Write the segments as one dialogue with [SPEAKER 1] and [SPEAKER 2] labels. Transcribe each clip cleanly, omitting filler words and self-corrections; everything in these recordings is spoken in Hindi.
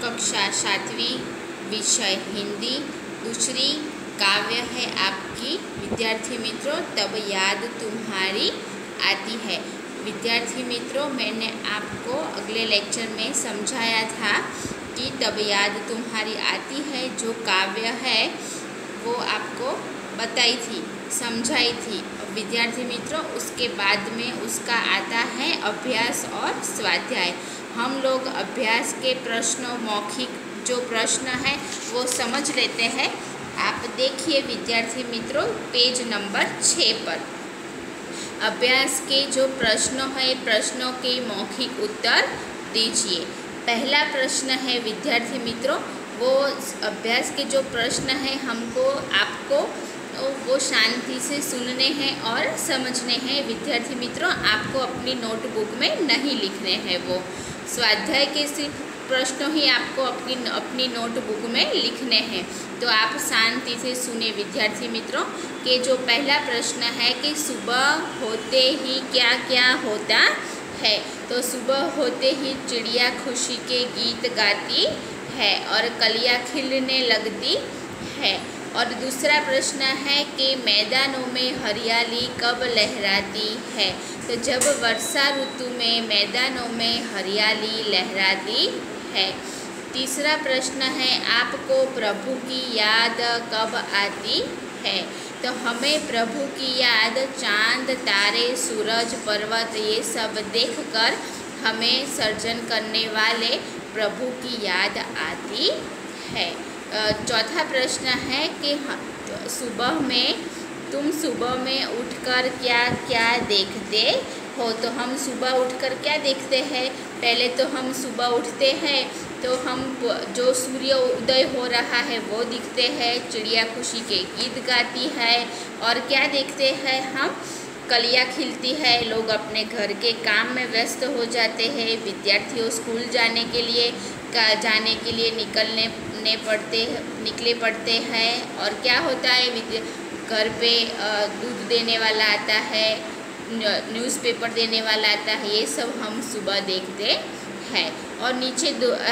[SPEAKER 1] कक्षा 7वीं, विषय हिंदी, दूसरी काव्य है आपकी विद्यार्थी मित्रों तब याद तुम्हारी आती है। विद्यार्थी मित्रों, मैंने आपको अगले लेक्चर में समझाया था कि तब याद तुम्हारी आती है जो काव्य है वो आपको बताई थी, समझाई थी विद्यार्थी मित्रों। उसके बाद में उसका आता है अभ्यास और स्वाध्याय। हम लोग अभ्यास के प्रश्नों, मौखिक जो प्रश्न है वो समझ लेते हैं। आप देखिए विद्यार्थी मित्रों पेज नंबर 6 पर अभ्यास के जो प्रश्न है, प्रश्नों के मौखिक उत्तर दीजिए। पहला प्रश्न है विद्यार्थी मित्रों, वो अभ्यास के जो प्रश्न है हमको आपको वो शांति से सुनने हैं और समझने हैं विद्यार्थी मित्रों। आपको अपनी नोटबुक में नहीं लिखने हैं, वो स्वाध्याय के सिर्फ प्रश्न ही आपको अपनी नोटबुक में लिखने हैं। तो आप शांति से सुने विद्यार्थी मित्रों कि जो पहला प्रश्न है कि सुबह होते ही क्या क्या होता है। तो सुबह होते ही चिड़िया खुशी के गीत गाती है और कलियां खिलने लगती है। और दूसरा प्रश्न है कि मैदानों में हरियाली कब लहराती है। तो जब वर्षा ऋतु में मैदानों में हरियाली लहराती है। तीसरा प्रश्न है आपको प्रभु की याद कब आती है। तो हमें प्रभु की याद चांद, तारे, सूरज, पर्वत ये सब देखकर हमें सर्जन करने वाले प्रभु की याद आती है। चौथा प्रश्न है कि तुम सुबह में उठकर क्या क्या देखते हो। तो हम सुबह उठकर क्या देखते हैं। पहले तो हम सुबह उठते हैं तो हम जो सूर्य उदय हो रहा है वो दिखते हैं, चिड़िया खुशी के गीत गाती है और क्या देखते हैं हम, कलियां खिलती है, लोग अपने घर के काम में व्यस्त हो जाते हैं, विद्यार्थियों स्कूल जाने के लिए निकले पड़ते हैं। और क्या होता है, घर पे दूध देने वाला आता है, न्यूज़पेपर देने वाला आता है, ये सब हम सुबह देखते हैं। और नीचे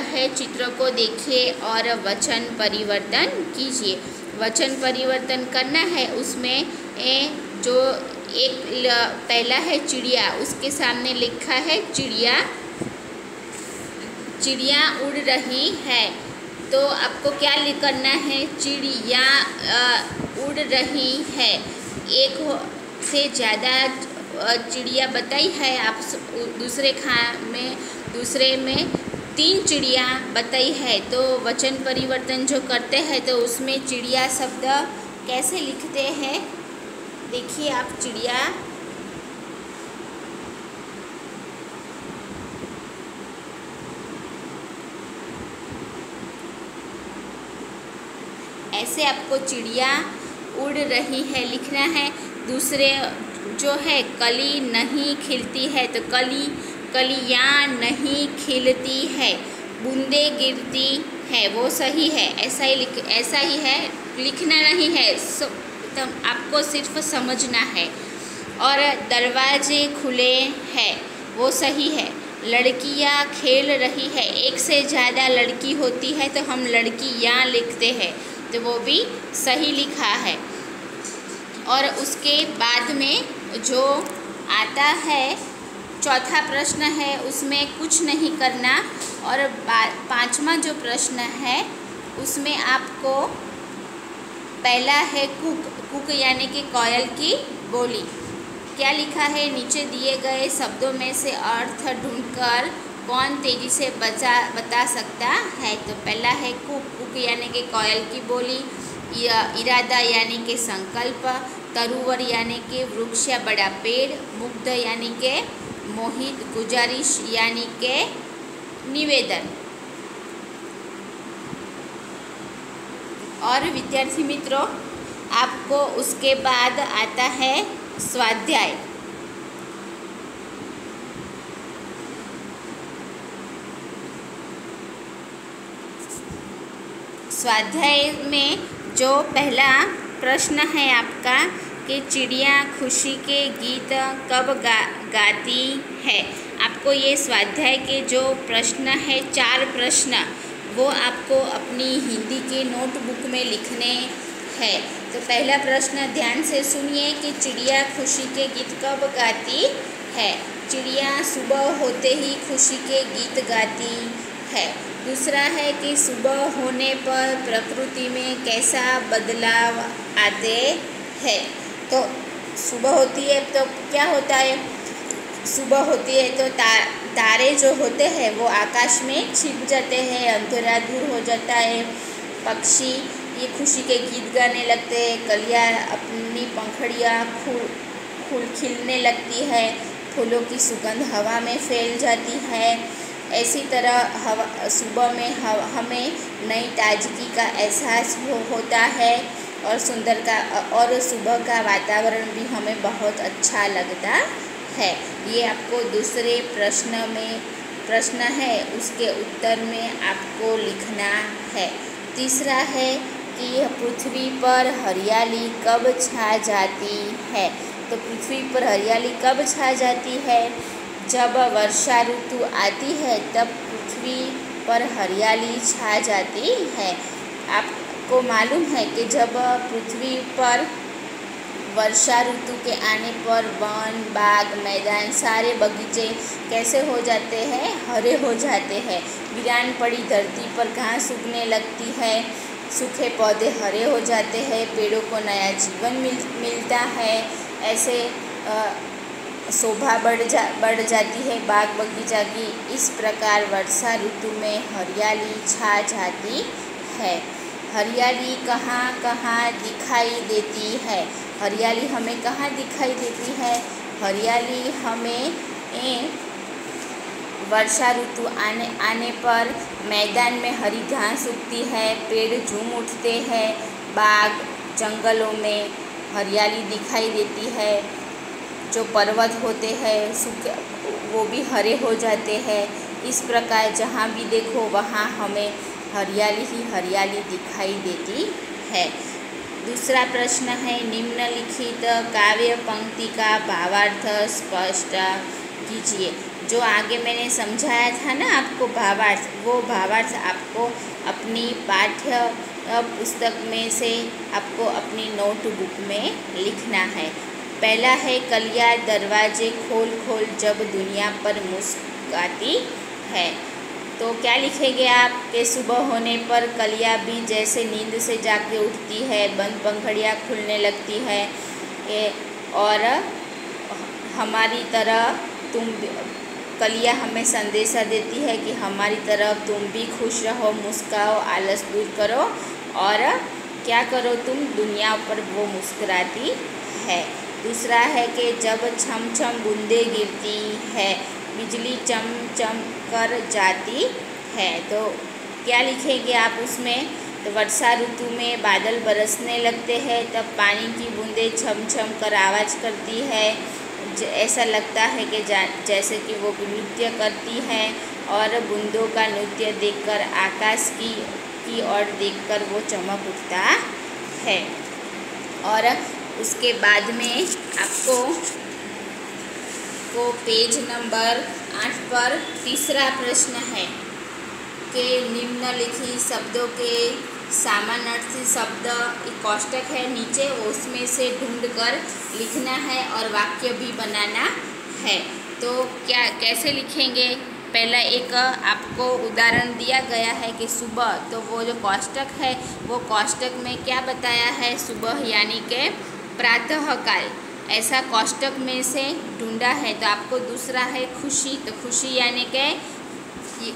[SPEAKER 1] है चित्र को देखिए और वचन परिवर्तन कीजिए। वचन परिवर्तन करना है, उसमें जो एक पहला है चिड़िया, उसके सामने लिखा है चिड़िया उड़ रही है। तो आपको क्या करना है, चिड़िया उड़ रही है। एक से ज़्यादा चिड़िया बताई है आप, दूसरे में 3 चिड़िया बताई है। तो वचन परिवर्तन जो करते हैं तो उसमें चिड़िया शब्द कैसे लिखते हैं, देखिए आप। चिड़िया ऐसे आपको चिड़िया उड़ रही है लिखना है। दूसरे जो है कली नहीं खिलती है, तो कलियां नहीं खिलती है, बूंदे गिरती है, वो सही है, ऐसा ही है, लिखना नहीं है, तो आपको सिर्फ समझना है। और दरवाजे खुले हैं, वो सही है। लड़कियां खेल रही है, एक से ज़्यादा लड़की होती है तो हम लड़कियां लिखते हैं, तो वो भी सही लिखा है। और उसके बाद में जो आता है चौथा प्रश्न है, उसमें कुछ नहीं करना। और 5वां जो प्रश्न है उसमें आपको पहला है कुक यानी कि कोयल की बोली। क्या लिखा है, नीचे दिए गए शब्दों में से अर्थ ढूंढकर कौन तेजी से बता सकता है। तो पहला है कुक यानी कि कोयल की बोली, इरादा यानी कि संकल्प, तरुवर यानी कि वृक्ष या बड़ा पेड़, मुग्ध यानी कि मोहित, गुजारिश यानी कि निवेदन। और विद्यार्थी मित्रों आपको उसके बाद आता है स्वाध्याय। स्वाध्याय में जो पहला प्रश्न है आपका कि चिड़िया खुशी के गीत कब गाती है। आपको ये स्वाध्याय के जो प्रश्न है 4 प्रश्न वो आपको अपनी हिंदी के नोटबुक में लिखने हैं। तो पहला प्रश्न ध्यान से सुनिए कि चिड़िया खुशी के गीत कब गाती है। चिड़िया सुबह होते ही खुशी के गीत गाती है। दूसरा है कि सुबह होने पर प्रकृति में कैसा बदलाव आते हैं। तो सुबह होती है तो क्या होता है, सुबह होती है तो तारे जो होते हैं वो आकाश में छिप जाते हैं, अंधेरा दूर हो जाता है, पक्षी ये खुशी के गीत गाने लगते हैं, कलियाँ अपनी पंखड़ियाँ खिलने लगती है, फूलों की सुगंध हवा में फैल जाती है। ऐसी तरह सुबह में हमें नई ताजगी का एहसास होता है और सुबह का वातावरण भी हमें बहुत अच्छा लगता है। ये आपको दूसरे प्रश्न है, उसके उत्तर में आपको लिखना है। तीसरा है कि पृथ्वी पर हरियाली कब छा जाती है। तो पृथ्वी पर हरियाली कब छा जाती है, जब वर्षा ऋतु आती है तब पृथ्वी पर हरियाली छा जाती है। आपको मालूम है कि जब पृथ्वी पर वर्षा ऋतु के आने पर वन, बाग, मैदान, सारे बगीचे कैसे हो जाते हैं, हरे हो जाते हैं। वीरान पड़ी धरती पर घास उगने लगती है, सूखे पौधे हरे हो जाते हैं, पेड़ों को नया जीवन मिलता है। ऐसे शोभा बढ़ जाती है बाग बगीचा की। इस प्रकार वर्षा ऋतु में हरियाली छा जाती है। हरियाली कहाँ कहाँ दिखाई देती है। हरियाली हमें कहाँ दिखाई देती है, हरियाली हमें वर्षा ऋतु आने पर मैदान में हरी घास उगती है, पेड़ झूम उठते हैं, बाग जंगलों में हरियाली दिखाई देती है, जो पर्वत होते हैं वो भी हरे हो जाते हैं। इस प्रकार जहाँ भी देखो वहाँ हमें हरियाली ही हरियाली दिखाई देती है। दूसरा प्रश्न है, निम्नलिखित काव्य पंक्ति का भावार्थ स्पष्ट कीजिए। जो आगे मैंने समझाया था ना आपको भावार्थ, वो भावार्थ आपको अपनी पाठ्य पुस्तक में से आपको अपनी नोटबुक में लिखना है। पहला है, कलियाँ दरवाजे खोल खोल जब दुनिया पर मुस्कुराती है। तो क्या लिखेंगे आप कि सुबह होने पर कलियाँ भी जैसे नींद से जाके उठती है, बंद पंखड़ियाँ खुलने लगती है और हमारी तरह कलियाँ हमें संदेशा देती है कि हमारी तरह तुम भी खुश रहो, मुस्कुराओ, आलस दूर करो और क्या करो तुम, दुनिया पर वो मुस्कुराती है। दूसरा है कि जब छम छम बूंदें गिरती है, बिजली चम चम कर जाती है। तो क्या लिखेंगे आप उसमें, तो वर्षा ऋतु में बादल बरसने लगते हैं, तब पानी की बूंदें छम छम कर आवाज़ करती है, ऐसा लगता है कि जैसे कि वो नृत्य करती हैं और बूंदों का नृत्य देखकर आकाश की ओर देखकर वो चमक उठता है। और उसके बाद में आपको पेज नंबर 8 पर तीसरा प्रश्न है कि निम्नलिखित शब्दों के समानार्थी शब्द एक कोष्टक है नीचे, उसमें से ढूंढकर लिखना है और वाक्य भी बनाना है। तो कैसे लिखेंगे, पहला एक आपको उदाहरण दिया गया है कि सुबह, तो वो जो कोष्टक है वो कोष्टक में क्या बताया है, सुबह यानी कि प्रातःकाल, ऐसा कोष्टक में से ढूंढा है। तो आपको दूसरा है खुशी, तो खुशी यानी कि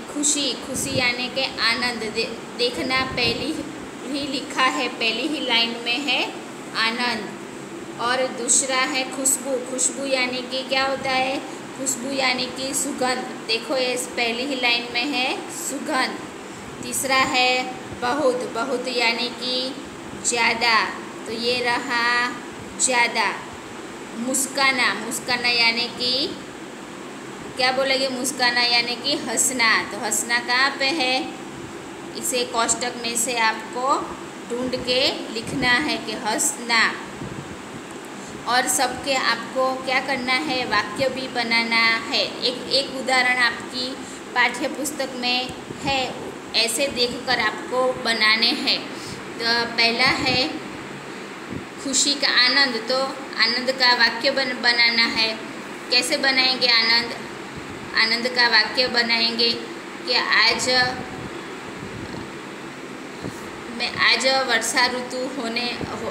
[SPEAKER 1] खुशी यानी कि आनंद। देखना पहली ही लिखा है, पहली ही लाइन में है आनंद। और दूसरा है खुशबू यानी कि क्या होता है, खुशबू यानी कि सुगंध। देखो ये पहली ही लाइन में है सुगंध। तीसरा है बहुत यानी कि ज़्यादा, तो ये रहा ज़्यादा। मुस्काना यानी कि क्या बोलेंगे, मुस्काना यानी कि हंसना। तो हंसना कहाँ पे है, इसे कोष्टक में से आपको ढूंढ के लिखना है कि हंसना। और सबके आपको क्या करना है, वाक्य भी बनाना है। एक उदाहरण आपकी पाठ्य पुस्तक में है, ऐसे देखकर आपको बनाने हैं। तो पहला है खुशी का आनंद, तो आनंद का वाक्य बनाना है। कैसे बनाएंगे आनंद? आनंद का वाक्य बनाएंगे कि आज वर्षा ऋतु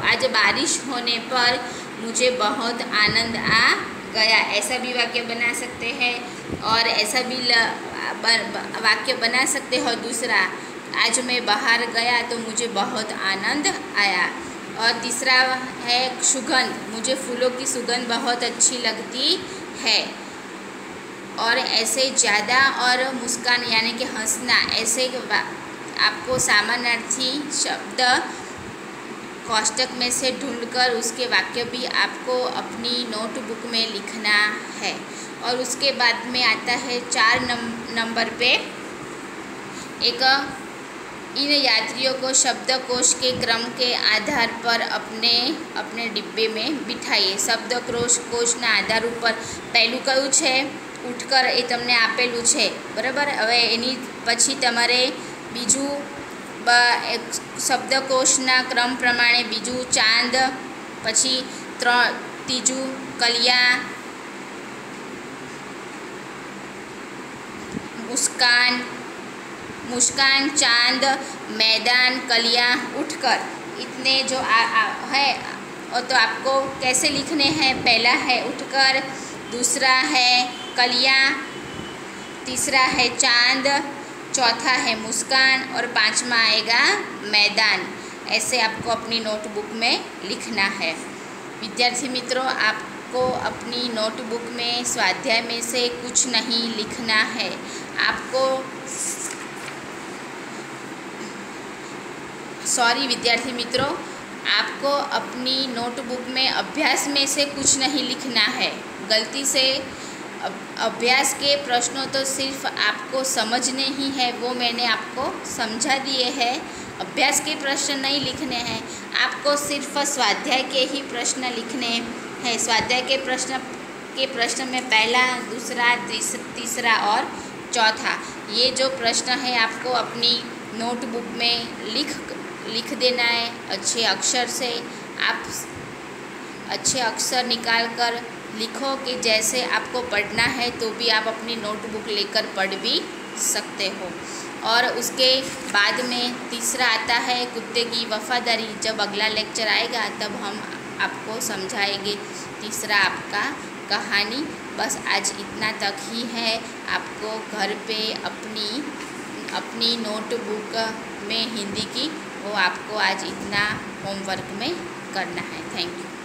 [SPEAKER 1] आज बारिश होने पर मुझे बहुत आनंद आ गया, ऐसा भी वाक्य बना सकते हैं। और ऐसा भी वाक्य बना सकते हो दूसरा, आज मैं बाहर गया तो मुझे बहुत आनंद आया। और तीसरा है सुगंध, मुझे फूलों की सुगंध बहुत अच्छी लगती है। और ऐसे ज़्यादा और मुस्कान यानी कि हंसना, ऐसे आपको समानार्थी शब्द कोष्टक में से ढूंढकर उसके वाक्य भी आपको अपनी नोटबुक में लिखना है। और उसके बाद में आता है 4 नंबर पे, एक इन यात्रियों को शब्दकोश के क्रम के आधार पर अपने डिब्बे में बिठाइए। शब्दकोशના આધાર ઉપર પહેલું કયું છે? ઉઠકર, એ તમને આપેલું છે બરાબર। હવે એની પછી તમારે બીજું શબ્દકોશના ક્રમ પ્રમાણે બીજું ચાંદ, પછી ત્રીજું કલિયા, मुस्कान, चांद, मैदान, कलियाँ, उठकर, इतने जो है तो आपको कैसे लिखने हैं? पहला है उठकर, दूसरा है कलियाँ, तीसरा है चांद, चौथा है मुस्कान और 5वां आएगा मैदान। ऐसे आपको अपनी नोटबुक में लिखना है। विद्यार्थी मित्रों, आपको अपनी नोटबुक में स्वाध्याय में से कुछ नहीं लिखना है। विद्यार्थी मित्रों, आपको अपनी नोटबुक में अभ्यास में से कुछ नहीं लिखना है। गलती से अभ्यास के प्रश्नों तो सिर्फ आपको समझने ही है, वो मैंने आपको समझा दिए हैं। अभ्यास के प्रश्न नहीं लिखने हैं, आपको सिर्फ स्वाध्याय के ही प्रश्न लिखने हैं। स्वाध्याय के प्रश्न में पहला, दूसरा, तीसरा और चौथा, ये जो प्रश्न है आपको अपनी नोटबुक में लिख देना है अच्छे अक्षर से। आप अच्छे अक्षर निकाल कर लिखो कि जैसे आपको पढ़ना है, तो भी आप अपनी नोटबुक लेकर पढ़ भी सकते हो। और उसके बाद में तीसरा आता है कुत्ते की वफादारी। जब अगला लेक्चर आएगा तब हम आपको समझाएंगे तीसरा आपका कहानी। बस आज इतना तक ही है। आपको घर पे अपनी नोटबुक में हिंदी की वो आपको आज इतना होमवर्क में करना है। Thank you.